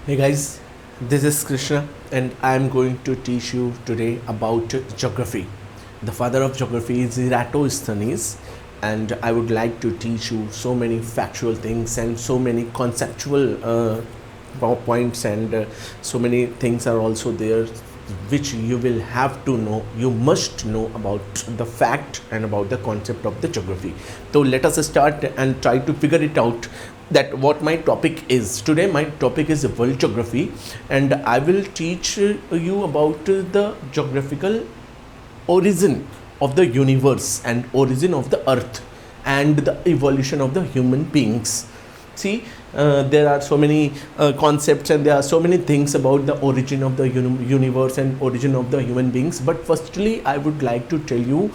Hey guys, this is Krishna and I am going to teach you today about geography. The father of geography is Eratosthenes, and I would like to teach you so many factual things and so many conceptual points, and so many things are also there which you will have to know, you must know about the fact and about the concept of the geography. So let us start and try to figure it out that what my topic is. Today my topic is world geography, and I will teach you about the geographical origin of the universe and origin of the earth and the evolution of the human beings. See, there are so many concepts and there are so many things about the origin of the universe and origin of the human beings, but firstly I would like to tell you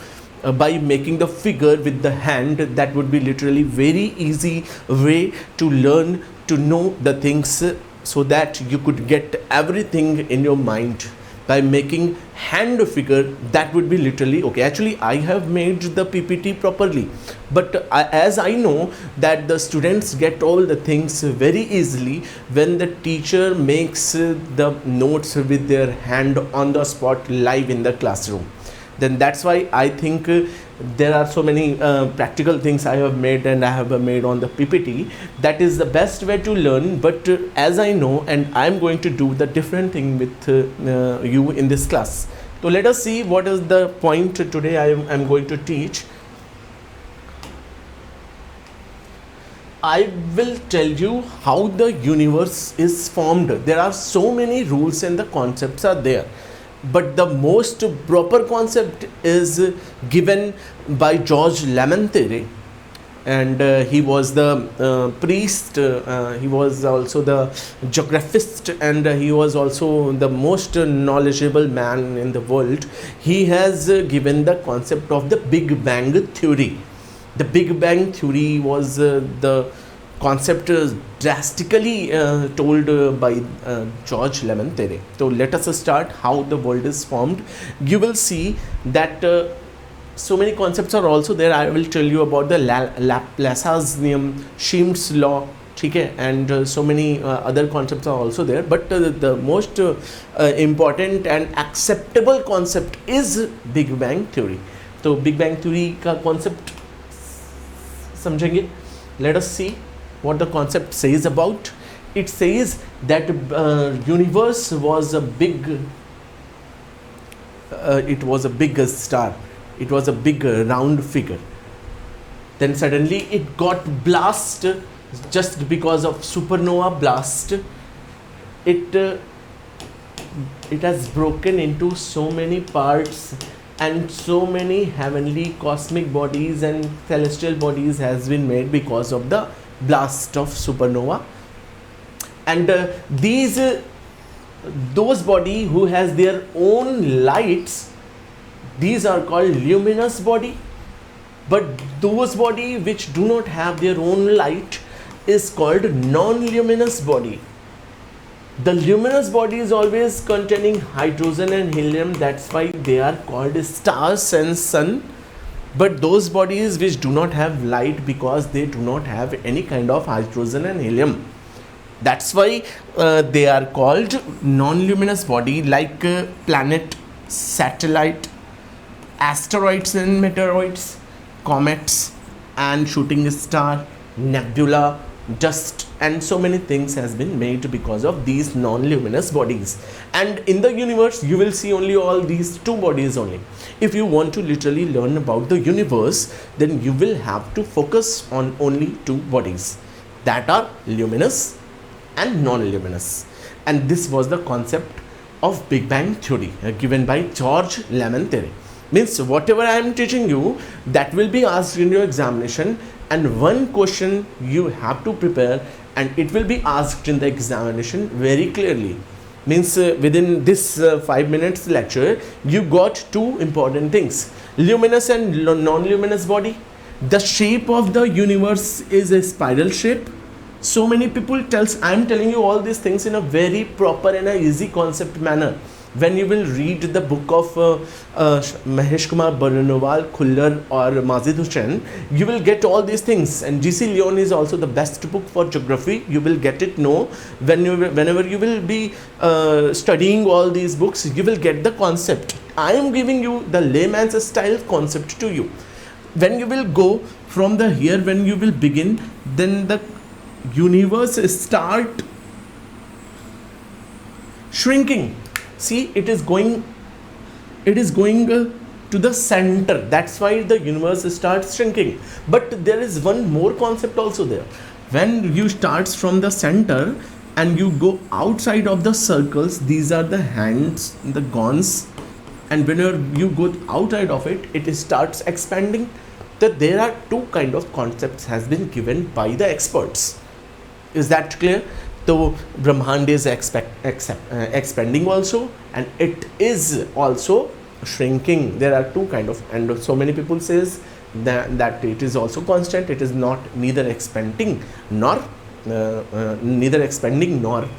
by making the figure with the hand. That would be literally very easy way to learn to know the things, so that you could get everything in your mind by making hand figure. That would be literally okay. Actually I have made the PPT properly, but as I know that the students get all the things very easily when the teacher makes the notes with their hand on the spot live in the classroom. Then that's why I think there are so many practical things I have made and I have made on the PPT. That is the best way to learn, but as I know, and I'm going to do the different thing with you in this class. So let us see what is the point today I'm going to teach. I will tell you how the universe is formed. There are so many rules and the concepts are there, but the most proper concept is given by George Lamartine, and he was the priest, he was also the geographist, and he was also the most knowledgeable man in the world. He has given the concept of the Big Bang theory. The Big Bang theory was the concept drastically told by George Lamartine. So let us start how the world is formed. You will see that so many concepts are also there. I will tell you about the Laplacian Schmidt's law, okay, and so many other concepts are also there, but the most important and acceptable concept is Big Bang theory. तो big bang theory का concept समझेंगे. Let us see what the concept says about. It says that universe was a big it was a big star, it was a big round figure. Then suddenly it got blast just because of supernova blast. It has broken into so many parts, and so many heavenly cosmic bodies and celestial bodies has been made because of the blast of supernova. And those body who has their own lights, these are called luminous body. But those body which do not have their own light is called non-luminous body. The luminous body is always containing hydrogen and helium, that's why they are called stars and sun. But those bodies which do not have light, because they do not have any kind of hydrogen and helium, that's why they are called non-luminous body, like planet, satellite, asteroids and meteoroids, comets and shooting star, nebula, dust, and so many things has been made because of these non-luminous bodies. And in the universe you will see only all these two bodies only. If you want to literally learn about the universe, then you will have to focus on only two bodies, that are luminous and non-luminous. And this was the concept of Big Bang theory given by George Lamartine. Means whatever I am teaching you, that will be asked in your examination, and one question you have to prepare and it will be asked in the examination very clearly. Means within this 5 minutes lecture you got two important things: luminous and non-luminous body. The shape of the universe is a spiral shape. So many people tells, I am telling you all these things in a very proper and a easy concept manner. When you will read the book of Mahesh Kumar Barnwal, Khullar or Mazid Hussain, you will get all these things. And G.C. Leon is also the best book for geography. You will get it know whenever you will be studying all these books, you will get the concept. I am giving you the layman's style concept to you. When you will go from the here, when you will begin, then the universe start shrinking. See, it is going to the center. That's why the universe starts shrinking. But there is one more concept also there. When you starts from the center and you go outside of the circles, these are the hands, the gons, and whenever you go outside of it, it starts expanding. That there are two kind of concepts has been given by the experts. Is that clear? So Brahmand is expanding also, and it is also shrinking. There are two kind of, and so many people says that it is also constant. It is not neither expanding nor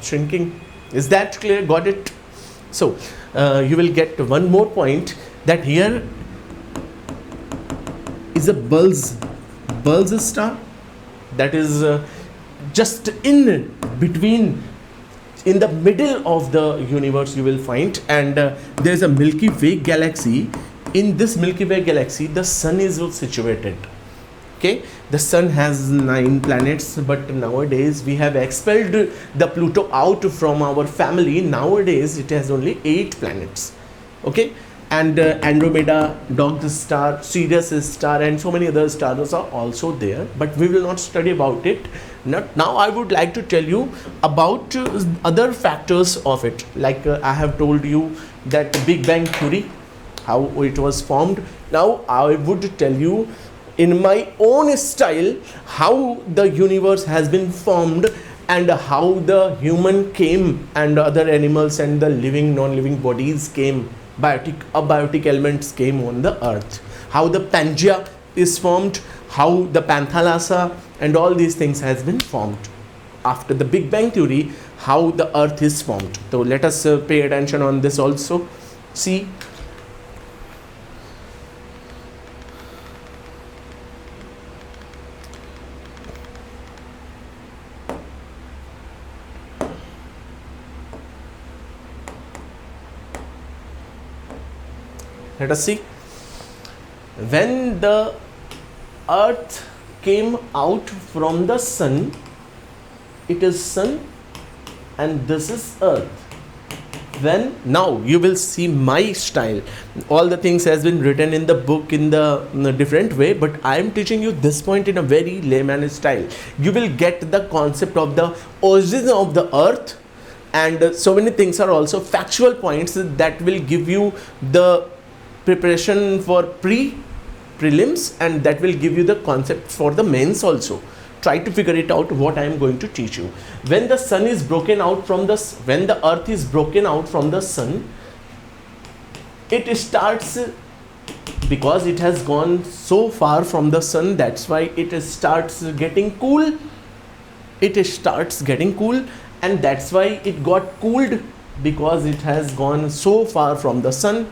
shrinking. Is that clear? Got it? So you will get one more point, that here is a Bell's star, that is just in between, in the middle of the universe you will find. And there is a Milky Way galaxy. In this Milky Way galaxy, the sun is situated. Okay, the sun has 9 planets, but nowadays we have expelled the Pluto out from our family. Nowadays it has only 8 planets. Okay, and Andromeda, Dog star, Sirius star, and so many other stars are also there, but we will not study about it. Now I would like to tell you about other factors of it. Like I have told you that Big Bang Theory, how it was formed. Now I would tell you in my own style how the universe has been formed, and how the human came, and other animals and the living, non-living bodies came, abiotic elements came on the earth, how the Pangea is formed, how the Panthalassa and all these things has been formed after the Big Bang Theory, how the earth is formed. So let us pay attention on this also. See, let us see. When the earth came out from the sun, it is sun and this is earth. When now you will see my style, all the things has been written in the book in a different way, but I am teaching you this point in a very layman style. You will get the concept of the origin of the earth, and so many things are also factual points that will give you the preparation for prelims, and that will give you the concept for the mains also. Try to figure it out what I am going to teach you. When the sun is broken out from when the earth is broken out from the sun, it starts, because it has gone so far from the sun, that's why it starts getting cool. It starts getting cool, and that's why it got cooled, because it has gone so far from the sun.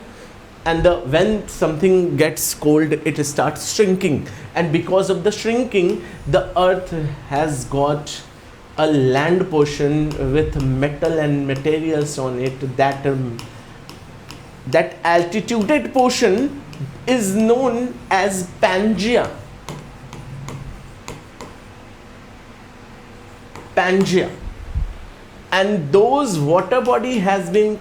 And when something gets cold, it starts shrinking, and because of the shrinking, the earth has got a land portion with metal and materials on it. That altituded portion is known as Pangea. And those water body has been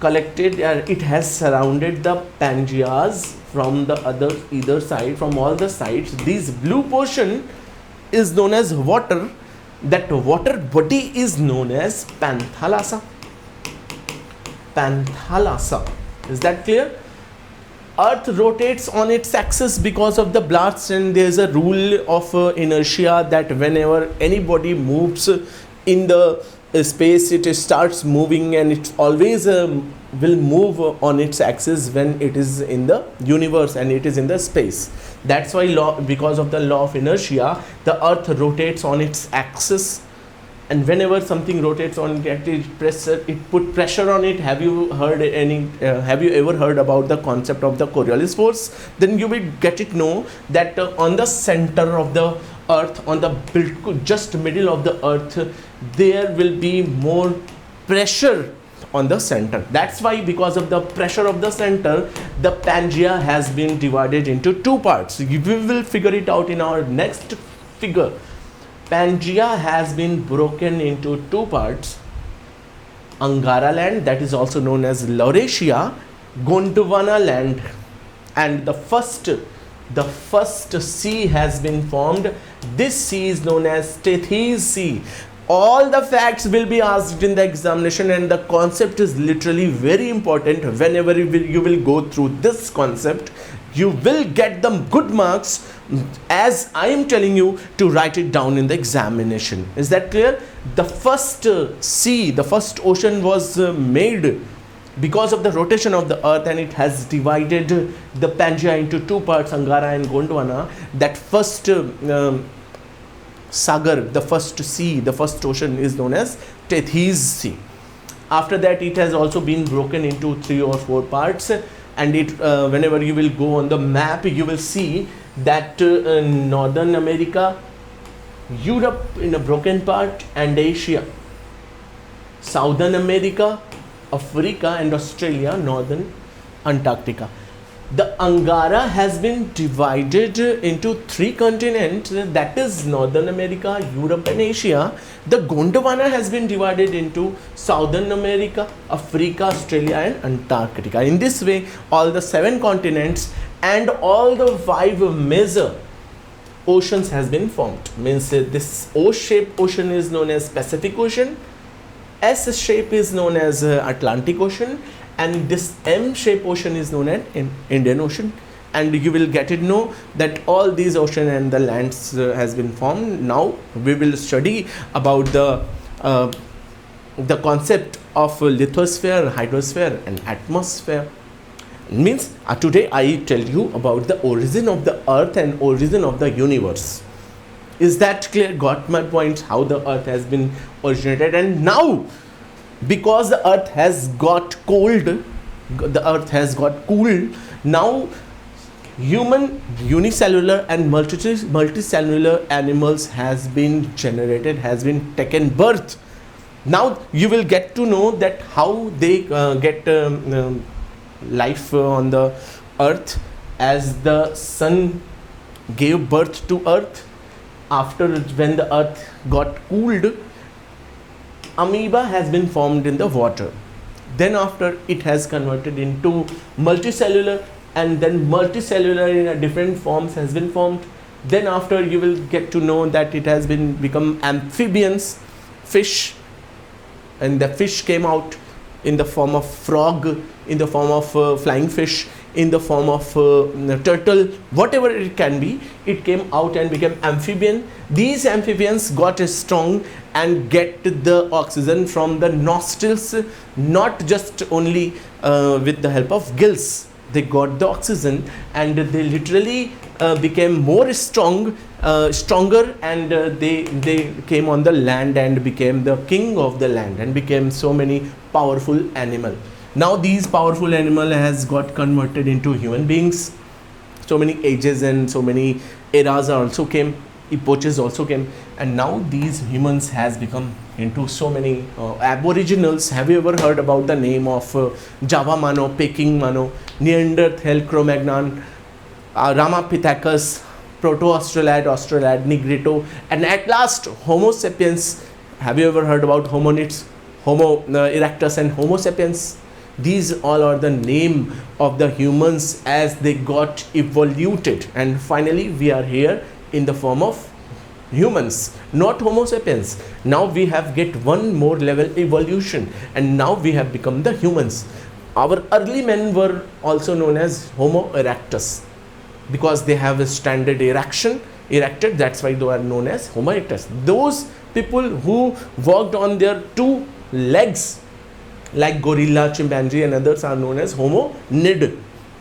collected, it has surrounded the Pangeas from the either side, from all the sides. This blue portion is known as water. That water body is known as Panthalassa. Is that clear? Earth rotates on its axis because of the blast, and there is a rule of inertia that whenever any body moves in the space, it starts moving, and it always will move on its axis when it is in the universe and it is in the space. That's why because of the law of inertia, the earth rotates on its axis and whenever something rotates on it put pressure on it. Have you heard have you ever heard about the concept of the Coriolis force? Then you will get it know that on the center of the earth, on the just middle of the earth, there will be more pressure on the center. That's why, because of the pressure of the center, the Pangea has been divided into two parts. We will figure it out in our next figure. Pangea has been broken into two parts: Angara land, that is also known as Laurasia, Gondwana land, and the first sea has been formed. This sea is known as Tethys Sea. All the facts will be asked in the examination, and the concept is literally very important. Whenever you will go through this concept, you will get them good marks, as I am telling you to write it down in the examination. Is that clear? The first sea, the first ocean was made because of the rotation of the earth, and it has divided the Pangea into two parts, Angara and Gondwana. That first Sagar, the first sea, the first ocean, is known as Tethys Sea. After that, it has also been broken into 3 or 4 parts, and it whenever you will go on the map, you will see that Northern America, Europe in a broken part, and Asia, Southern America, Africa, and Australia, Northern Antarctica. The Angara has been divided into 3 continents, that is Northern America, Europe, and Asia. The Gondwana has been divided into Southern America, Africa, Australia, and Antarctica. In this way, all the 7 continents and all the 5 major oceans has been formed. Means this O-shaped ocean is known as Pacific Ocean, S-shape is known as Atlantic Ocean, and this M-shaped ocean is known as Indian Ocean. And you will get to know that all these ocean and the lands has been formed. Now we will study about the concept of lithosphere, hydrosphere, and atmosphere. Means today I tell you about the origin of the earth and origin of the universe. Is that clear? Got my point? How the earth has been originated. And now, because the earth has got cooled, now human unicellular and multicellular animals has been generated, has been taken birth. Now you will get to know that how they get life on the earth, as the sun gave birth to earth. After, when the earth got cooled, amoeba has been formed in the water. Then after, it has converted into multicellular, and then multicellular in a different forms has been formed. Then after, you will get to know that it has become amphibians, fish, and the fish came out in the form of frog, in the form of flying fish, in the form of turtle, whatever it can be. It came out and became amphibian. These amphibians got strong and get the oxygen from the nostrils, not just only with the help of gills. They got the oxygen, and they literally became more stronger, and they came on the land and became the king of the land, and became so many powerful animal. Now these powerful animal has got converted into human beings. So many ages and so many eras also came, epochs also came, and now these humans has become into so many aboriginals. Have you ever heard about the name of Java Mano, Peking Mano, Neanderthal, Cro-Magnon, Ramapithecus, Proto-Australid, Negrito, and at last Homo sapiens? Have you ever heard about hominids, Homo erectus and Homo sapiens? These all are the name of the humans as they got evoluted, and finally we are here in the form of humans, not Homo sapiens. Now we have get one more level evolution, and now we have become the humans. Our early men were also known as Homo erectus, because they have a standard erected, that's why they are known as Homo erectus. Those people who walked on their 2 legs, like gorilla, chimpanzee, and others, are known as hominid.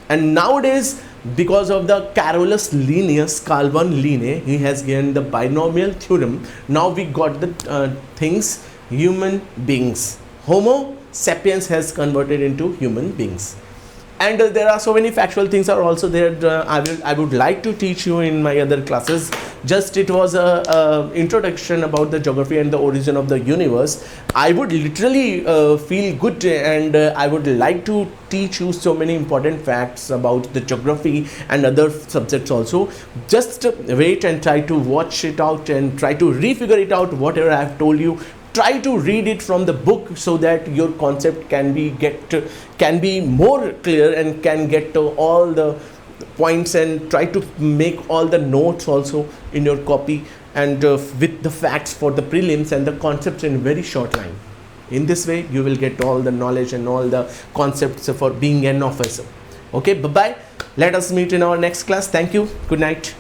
And nowadays because of the Carolus Linnaeus, Carl von Linné, he has given the binomial theorem. Now we got the things human beings. Homo sapiens has converted into human beings. And there are so many factual things are also there. I would like to teach you in my other classes. Just it was a introduction about the geography and the origin of the universe. I would literally feel good, and I would like to teach you so many important facts about the geography and other subjects also. Just wait and try to watch it out and try to refigure it out whatever I have told you. Try to read it from the book so that your concept can be more clear and can get to all the points, and try to make all the notes also in your copy, and with the facts for the prelims and the concepts in very short line. In this way you will get all the knowledge and all the concepts for being an officer. Okay, bye bye. Let us meet in our next class. Thank you. Good night.